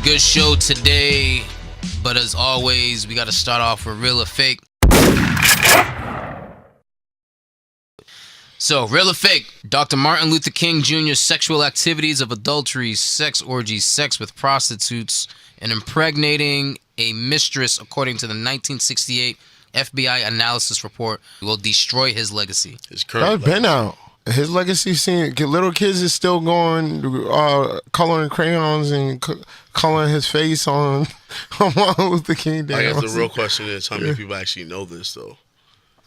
good show today, but as always, we got to start off with real or fake. So, real or fake? Dr. Martin Luther King Jr.'s sexual activities of adultery, sex orgies, sex with prostitutes, and impregnating a mistress, according to the 1968 FBI analysis report, will destroy his legacy. His current That's been out. His legacy, little kids is still going, coloring crayons and coloring his face on Martin Luther King Day. I guess the real question is, how many people actually know this, though?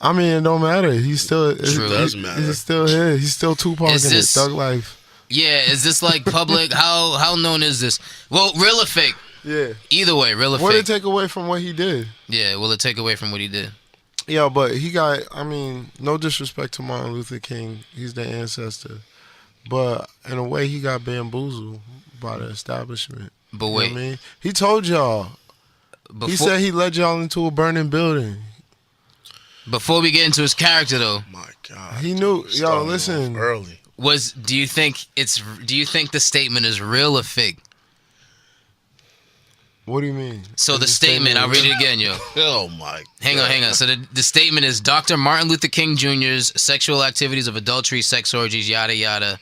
I mean, it don't matter. He's still. It does matter. He's still here. He's still Tupac in it. Thug life. Yeah, is this like public? How known is this? Well, real or fake? Yeah. Either way, real or What fake? did it take away from what he did? Yeah, will it take away from what he did? Yeah, but he got, I mean, no disrespect to Martin Luther King. He's the ancestor. But in a way, he got bamboozled by the establishment. But You know wait. what I mean? He told y'all. He said he led y'all into a burning building. Before we get into his character, though. My God. He knew. Yo, Starting listen. off early. Do you think the statement is real or fake? What do you mean? So the statement, I'll read it again, yo. Oh my God. Hang on. So the statement is Dr. Martin Luther King Jr.'s sexual activities of adultery, sex orgies, yada yada,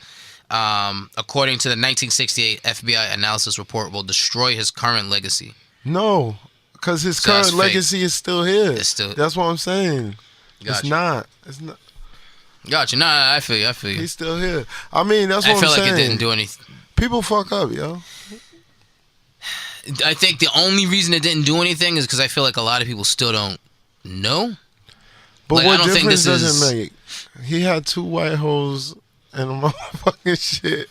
according to the 1968 FBI analysis report, will destroy his current legacy. No, because his So that's current fake. legacy is still here. It's still. That's what I'm saying. Gotcha. It's not. It's not. Gotcha. Nah, I feel you. He's still here. I mean, that's what I I'm feel like saying. it didn't do anything. People fuck up, yo. I think the only reason it didn't do anything is because I feel like a lot of people still don't know. But Like, I what don't think difference this does is- it make? He had two white hoes and a motherfucking shit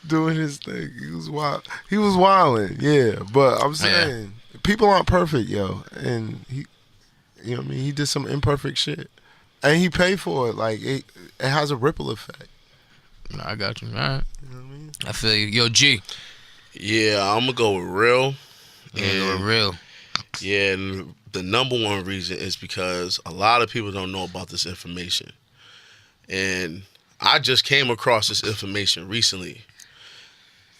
doing his thing. He was wild. He was wilding, yeah. But I'm saying people aren't perfect, yo. And he, you know what I mean? He did some imperfect shit, and he paid for it. Like it has a ripple effect. Nah, I got you. All right. You know what I mean? I feel you. Yo, G. Yeah, I'm going to go with real. Yeah, real. Yeah, and the number one reason is because a lot of people don't know about this information. And I just came across this information recently.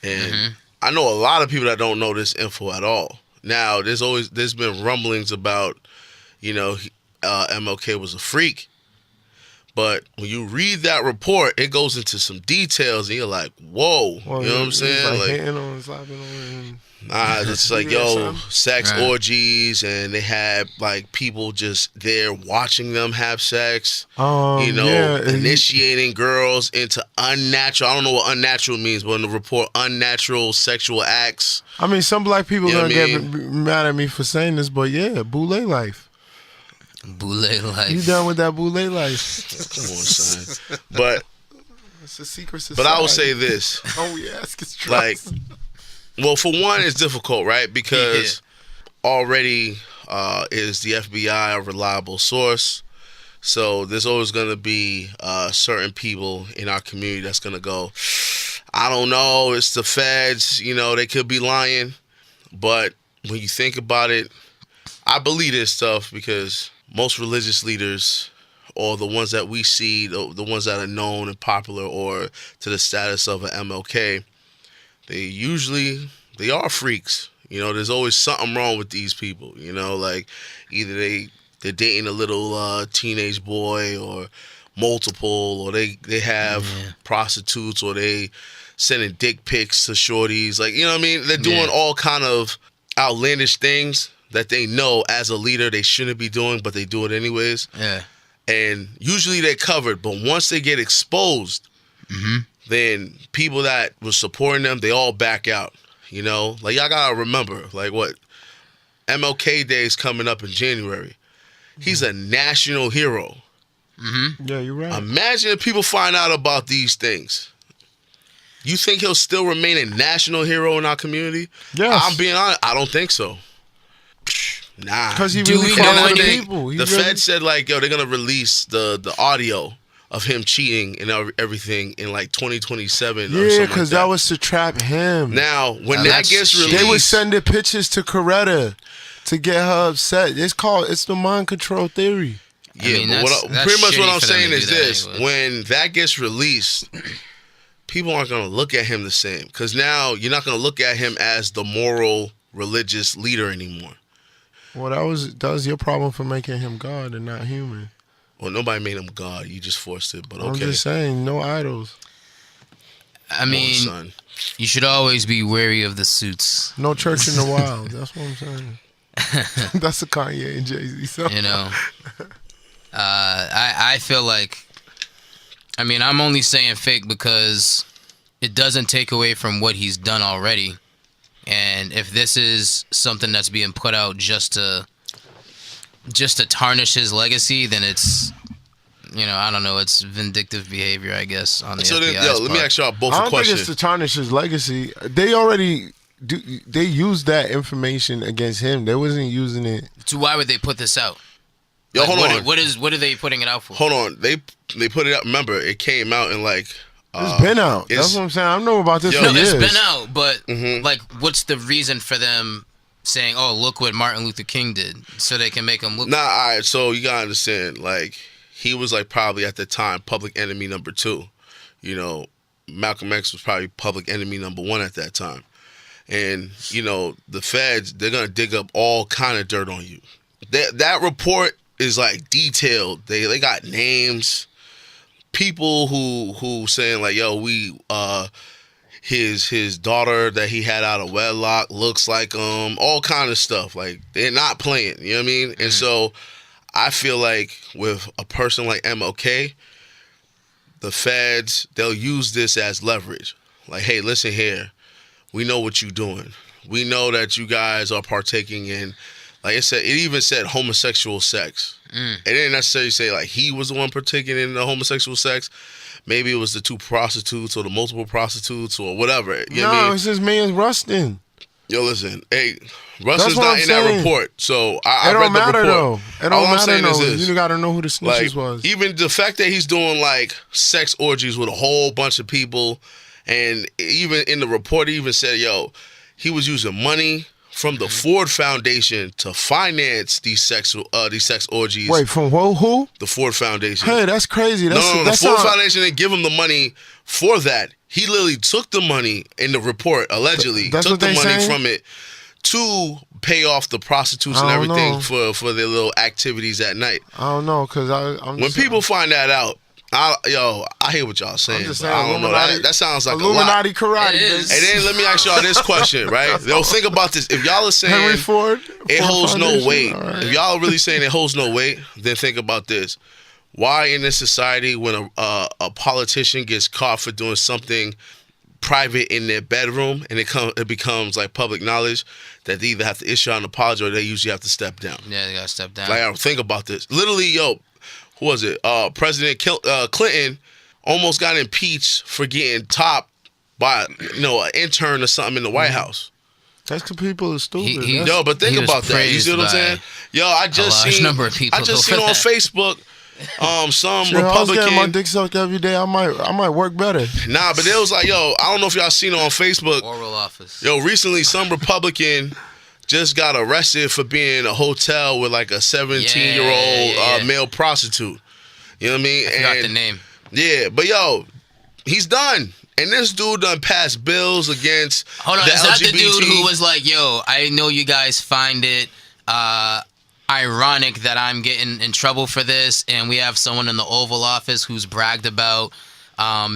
And I know a lot of people that don't know this info at all. Now, there's been rumblings about, MLK was a freak. But when you read that report, it goes into some details, and you're like, "Whoa!" Well, you know what I'm saying? Like hitting on, slapping on. Nah, it's like, Yeah, sex Right. orgies, and they had like people just there watching them have sex. Yeah, Initiating girls into unnatural. I don't know what unnatural means, but in the report, unnatural sexual acts. I mean, some black people You know gonna what I get mad at me for saying this, but yeah, boule life. Boule life. You done with that boule life? Come on, son. But It's a secret society. I will say this, All we ask is like, trust. well, for one, it's difficult, right? Because already is the FBI a reliable source? So there's always going to be certain people in our community that's going to go, I don't know, it's the feds, they could be lying. But when you think about it, I believe this stuff because most religious leaders, or the ones that we see, the ones that are known and popular or to the status of an MLK, they are freaks. There's always something wrong with these people. Like either they're dating a little teenage boy or multiple, or they have prostitutes, or they sending dick pics to shorties. Like, you know what I mean? They're doing all kind of outlandish things that they know as a leader they shouldn't be doing, but they do it anyways. Yeah. And usually they're covered, but once they get exposed, then people that were supporting them, they all back out. Like, y'all gotta remember, like, what MLK Day is coming up in January. He's a national hero. Yeah, you're right. Imagine if people find out about these things. You think he'll still remain a national hero in our community? Yes. I'm being honest, I don't think so. Nah. Because he Do really we fought know for the any- people. He The really- Fed said, like, they're going to release the audio of him cheating and everything in, like, 2027 or something Yeah, like because that was to trap him. Now, when Now, that that's gets shit. released... They was sending pictures to Coretta to get her upset. It's the mind control theory. Yeah, mean, but that's pretty much what shitty I'm for them saying to is do that this. anyway. When that gets released, people aren't going to look at him the same. Because now you're not going to look at him as the moral, religious leader anymore. Well, that was your problem for making him God and not human. Well, nobody made him God. You just forced it, but okay. I'm just saying, no idols. I mean, you should always be wary of the suits. No church in the wild. That's what I'm saying. That's a Kanye and Jay-Z song. You know, I feel like, I mean, I'm only saying fake because it doesn't take away from what he's done already. And if this is something that's being put out just to tarnish his legacy, then it's, you know, I don't know, it's vindictive behavior, I guess, on the FBI's part. Let me ask y'all both a question. I don't think it's to tarnish his legacy. They already they used that information against him. They wasn't using it. So why would they put this out? Yo, like, hold on. What are they putting it out for? Hold on. They put it out. Remember, it came out in like. It's been out. That's what I'm saying. I know about this for years. It's been out, but like, what's the reason for them saying, "Oh, look what Martin Luther King did," so they can make him look? Nah, all right. So you gotta understand, like, he was like probably at the time public enemy number 2. You know, Malcolm X was probably public enemy number 1 at that time, and you know the feds, they're gonna dig up all kind of dirt on you. That report is like detailed. They got names. People who saying like, yo, we his daughter that he had out of wedlock looks like all kind of stuff. Like, they're not playing, you know what I mean? And so I feel like with a person like MLK, the feds, they'll use this as leverage. Like, hey, listen here, we know what you're doing. We know that you guys are partaking in, like it even said homosexual sex. It didn't necessarily say like he was the one partaking in the homosexual sex. Maybe it was the 2 prostitutes or the multiple prostitutes or whatever. You know what I mean? It's his man Rustin. Yo, listen, hey, Rustin's not in that report, so I read the report. It don't matter though. It don't matter though. You gotta know who the snitches was. Even the fact that he's doing like sex orgies with a whole bunch of people, and even in the report, he even said, yo, he was using money from the Ford Foundation to finance these sex orgies. Wait, from who? The Ford Foundation. Hey, that's crazy. The Ford Foundation didn't give him the money for that. He literally took the money in the report, allegedly, took the money from it to pay off the prostitutes and everything for their little activities at night. I don't know, because when people find that out, I hear what y'all saying. I don't know. That sounds like Illuminati a lot. Karate. And then let me ask y'all this question, right? They'll think about this. If y'all are saying Henry Ford, it holds no weight, right. if y'all are really saying it holds no weight, then think about this. Why in this society, when a politician gets caught for doing something private in their bedroom and it becomes like public knowledge, that they either have to issue an apology or they usually have to step down? Yeah, they gotta step down. Like, I don't think about this. Literally, yo. Who was it? President Clinton almost got impeached for getting topped by an intern or something in the White House. That's because people are stupid. Yo, but think about that. You see what I'm saying? Yo, I just seen on Facebook some Republican. I was getting my dick sucked every day. I might work better. Nah, but it was like, yo, I don't know if y'all seen it on Facebook. Oral office. Yo, recently some Republican just got arrested for being in a hotel with like a 17-year-old male prostitute. You know what I mean? I forgot the name. Yeah, but yo, he's done. And this dude done passed bills against Hold on, the is LGBT. that the dude who was like, yo, I know you guys find it ironic that I'm getting in trouble for this, and we have someone in the Oval Office who's bragged about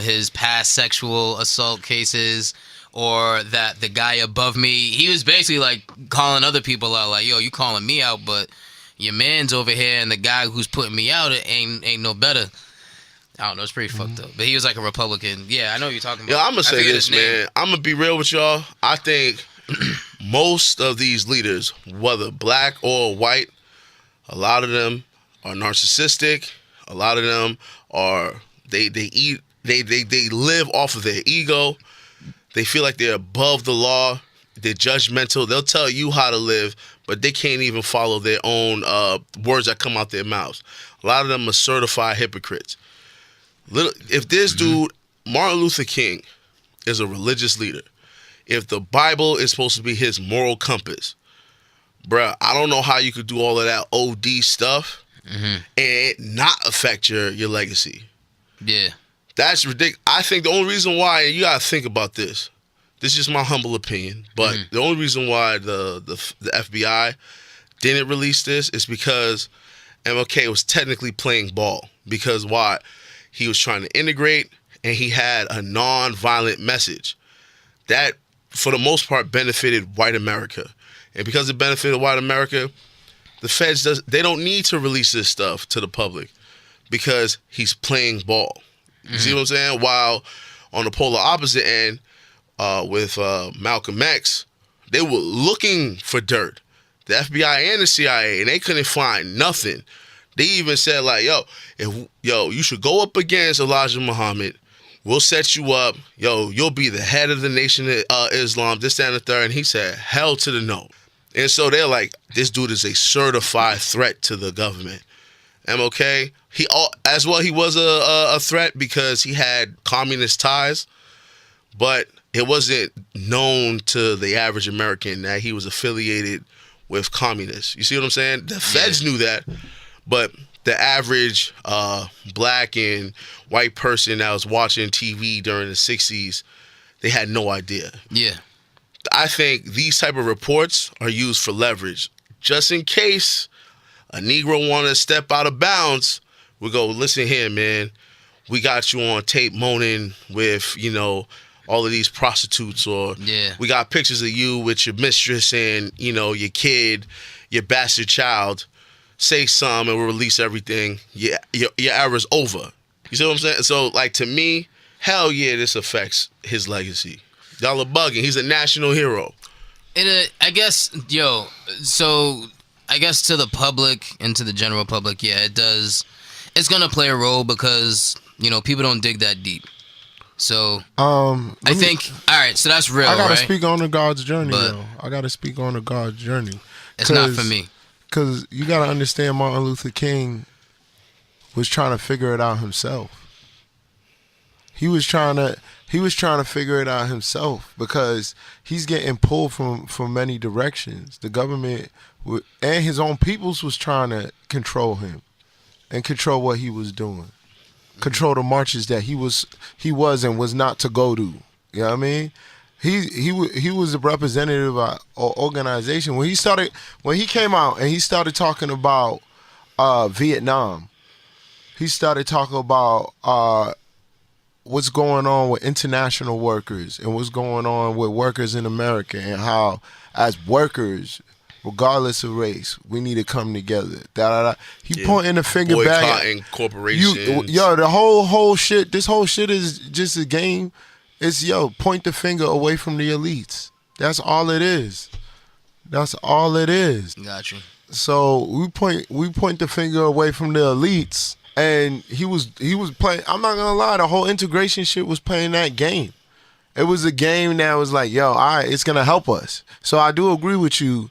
his past sexual assault cases, or that the guy above me, he was basically like calling other people out, like, yo, you calling me out, but your man's over here, and the guy who's putting me out ain't no better. I don't know, it's pretty fucked up. But he was like a Republican. Yeah, I know what you're talking about. Yeah, I'm going to say this, man. I'm going to be real with y'all. I think most of these leaders, whether black or white, a lot of them are narcissistic. A lot of them are, they live off of their ego. They feel like they're above the law. They're judgmental. They'll tell you how to live, but they can't even follow their own words that come out their mouths. A lot of them are certified hypocrites. If this dude, Martin Luther King, is a religious leader, if the Bible is supposed to be his moral compass, bruh, I don't know how you could do all of that OD stuff and it not affect your legacy. Yeah. That's ridiculous. I think the only reason why, and you gotta think about this. This is just my humble opinion, but the only reason why the FBI didn't release this is because MLK was technically playing ball. Because why? He was trying to integrate, and he had a non-violent message that, for the most part, benefited white America. And because it benefited white America, the feds they don't need to release this stuff to the public because he's playing ball. You see what I'm saying? While on the polar opposite end, with Malcolm X, they were looking for dirt. The FBI and the CIA, and they couldn't find nothing. They even said, like, you should go up against Elijah Muhammad. We'll set you up. You'll be the head of the Nation of Islam, this, that, and the third. And he said, hell to the no. And so they're like, this dude is a certified threat to the government. MLK, he was a threat because he had communist ties, but it wasn't known to the average American that he was affiliated with communists. You see what I'm saying? The feds knew that, but the average black and white person that was watching TV during the 60s, they had no idea. Yeah. I think these type of reports are used for leverage. Just in case a Negro want to step out of bounds, we go, listen here, man. We got you on tape moaning with, all of these prostitutes, or we got pictures of you with your mistress and, your kid, your bastard child. Say something and we'll release everything. Your era's over. You see what I'm saying? So, like, to me, hell yeah, this affects his legacy. Y'all are bugging. He's a national hero. I guess, so I guess to the public and to the general public, it does. It's going to play a role because, people don't dig that deep. So, I think, all right, so that's real, I gotta right? speak on the God's journey, though. I gotta speak on the God's journey. It's not for me. Because you gotta understand, Martin Luther King was trying to figure it out himself. He was trying to figure it out himself because he's getting pulled from many directions. The government and his own peoples was trying to control him and control what he was doing. Control the marches that he was and was not to go to. You know what I mean? He was a representative of an organization. When he came out and he started talking about Vietnam, he started talking about what's going on with international workers and what's going on with workers in America, and how as workers, regardless of race, we need to come together. He pointing the finger back. Boycotting corporations. The whole shit. This whole shit is just a game. It's point the finger away from the elites. That's all it is. That's all it is. Got you. So we point the finger away from the elites, and he was playing. I'm not gonna lie. The whole integration shit was playing that game. It was a game that was like, all right, it's gonna help us. So I do agree with you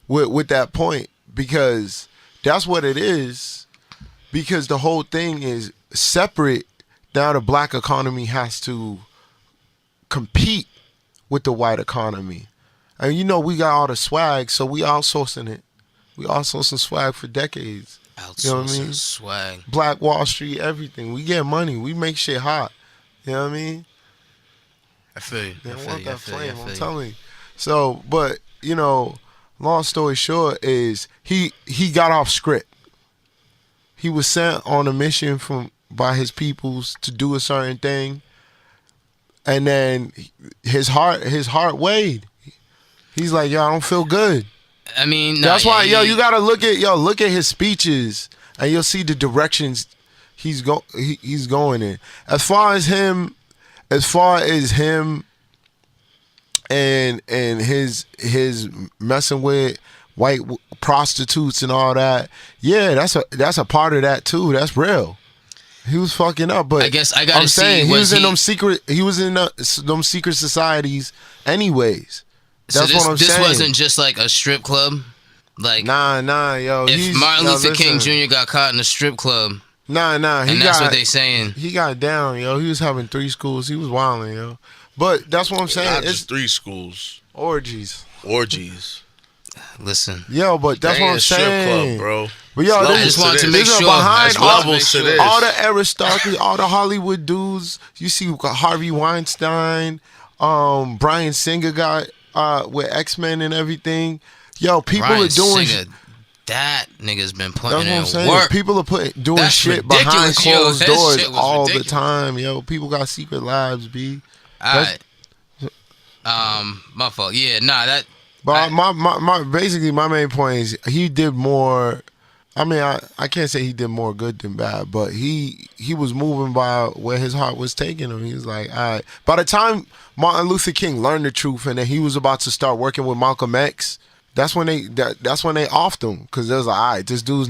with that point, because that's what it is. Because the whole thing is separate. Now the black economy has to compete with the white economy. And we got all the swag, so we outsourcing it. We outsourcing swag for decades. Outsourcing, you know what I mean? Swag. Black Wall Street, everything. We get money. We make shit hot. You know what I mean? I feel you. They want that flame, I'm telling you. So, but, long story short is he got off script. He was sent on a mission by his peoples to do a certain thing, and then his heart weighed. He's like, I don't feel good. I mean, that's why, you gotta look at his speeches, and you'll see the directions he's going in. As far as him and his messing with white prostitutes and all that, that's a part of that too. That's real. He was fucking up, but I guess I gotta say he was in them secret societies anyways. That's what I'm saying. This wasn't just like a strip club. Like, nah, yo. If Martin Luther King Jr. got caught in a strip club, nah, and that's what they saying. He got down, yo. He was having 3 schools. He was wilding, yo. But that's what I'm saying. Not just 3 schools. Orgies. Listen. Yo, but that's what I'm saying, bro. But yo, I just wanted to make sure. Behind levels to this. all the aristocracy, all the Hollywood dudes. You see Harvey Weinstein, Bryan Singer got with X-Men and everything. Yo, people Bryan are doing Singer, that nigga's been putting that's what I'm in saying. work. People are doing That's shit ridiculous, behind closed yo. That doors shit was all ridiculous. the time. Yo, people got secret lives, B. All right. My fault. Yeah, nah, that. But my basically my main point is he did more. I mean, I can't say he did more good than bad, but he was moving by where his heart was taking him. He was like, all right. By the time Martin Luther King learned the truth and then he was about to start working with Malcolm X, that's when they offed him, because they was like, all right, this dude's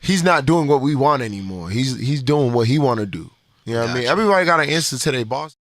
he's not doing what we want anymore. He's doing what he want to do. You know what I mean? Everybody got an answer to their boss.